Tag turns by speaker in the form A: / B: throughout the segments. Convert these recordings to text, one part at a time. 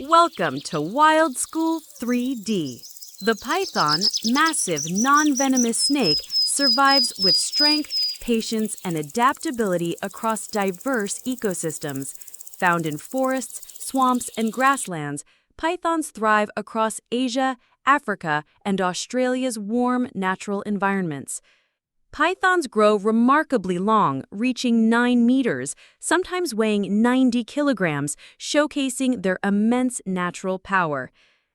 A: Welcome to Wild School 3D. The python, massive non-venomous snake, survives with strength, patience, and adaptability across diverse ecosystems. Found in forests, swamps, and grasslands, pythons thrive across Asia, Africa, and Australia's warm, natural environments. Pythons grow remarkably long, reaching 9 meters, sometimes weighing 90 kilograms, showcasing their immense natural power.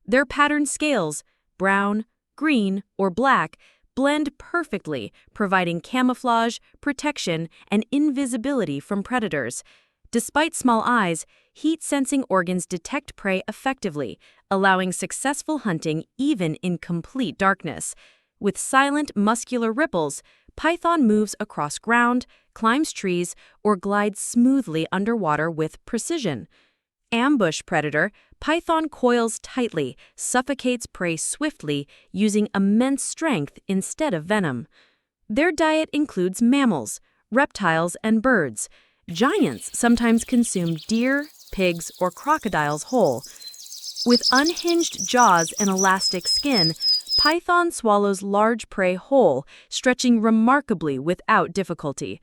A: Their patterned scales, brown, green, or black, blend perfectly, providing camouflage, protection, and invisibility from predators. Despite small eyes, heat-sensing organs detect prey effectively, allowing successful hunting even in complete darkness. With silent, muscular ripples, python moves across ground, climbs trees, or glides smoothly underwater with precision. Ambush predator, python coils tightly, suffocates prey swiftly, using immense strength instead of venom. Their diet includes mammals, reptiles, and birds. Giants sometimes consume deer, pigs, or crocodiles whole. With unhinged jaws and elastic skin, python swallows large prey whole, stretching remarkably without difficulty.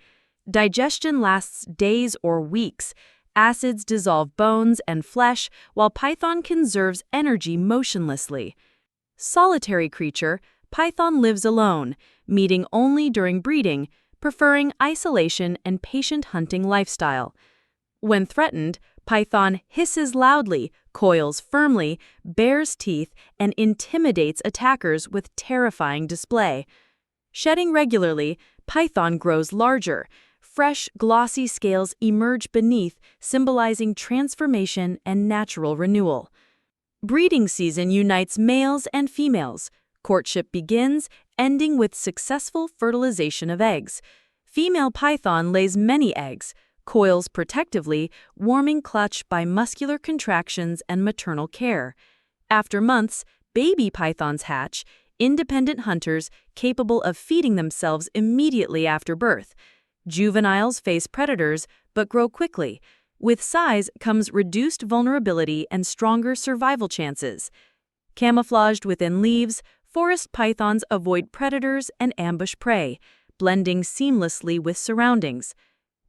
A: Digestion lasts days or weeks. Acids dissolve bones and flesh, while python conserves energy motionlessly. Solitary creature, python lives alone, meeting only during breeding, preferring isolation and patient hunting lifestyle. When threatened, python hisses loudly, coils firmly, bares teeth, and intimidates attackers with terrifying display. Shedding regularly, python grows larger. Fresh, glossy scales emerge beneath, symbolizing transformation and natural renewal. Breeding season unites males and females. Courtship begins, ending with successful fertilization of eggs. Female python lays many eggs, coils protectively, warming clutch by muscular contractions and maternal care. After months, baby pythons hatch, independent hunters capable of feeding themselves immediately after birth. Juveniles face predators but grow quickly. With size comes reduced vulnerability and stronger survival chances. Camouflaged within leaves, forest pythons avoid predators and ambush prey, blending seamlessly with surroundings.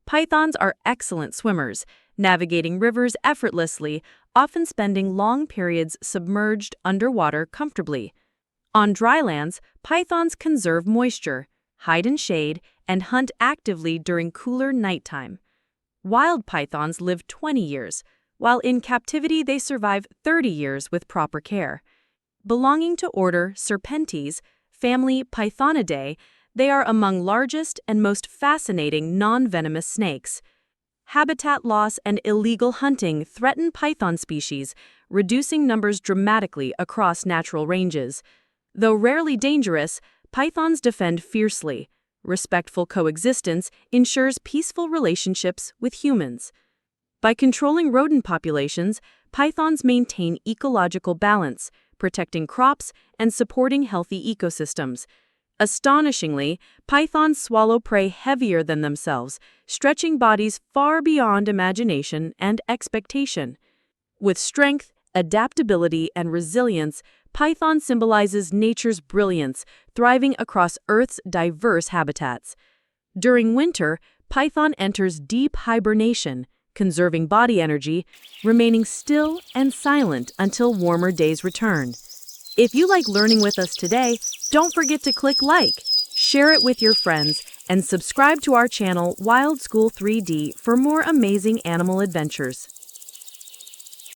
A: Pythons are excellent swimmers, navigating rivers effortlessly, often spending long periods submerged underwater comfortably. On dry lands, pythons conserve moisture, hide in shade, and hunt actively during cooler nighttime. Wild pythons live 20 years, while in captivity they survive 30 years with proper care. Belonging to order Serpentes, family Pythonidae, they are among largest and most fascinating non-venomous snakes. Habitat loss and illegal hunting threaten python species, reducing numbers dramatically across natural ranges. Though rarely dangerous, pythons defend fiercely. Respectful coexistence ensures peaceful relationships with humans. By controlling rodent populations, pythons maintain ecological balance, protecting crops and supporting healthy ecosystems. Astonishingly, pythons swallow prey heavier than themselves, stretching bodies far beyond imagination and expectation. With strength, adaptability, and resilience, python symbolizes nature's brilliance, thriving across Earth's diverse habitats. During winter, python enters deep hibernation, conserving body energy, remaining still and silent until warmer days return. If you like learning with us today, don't forget to click like, share it with your friends, and subscribe to our channel Wild School 3D for more amazing animal adventures.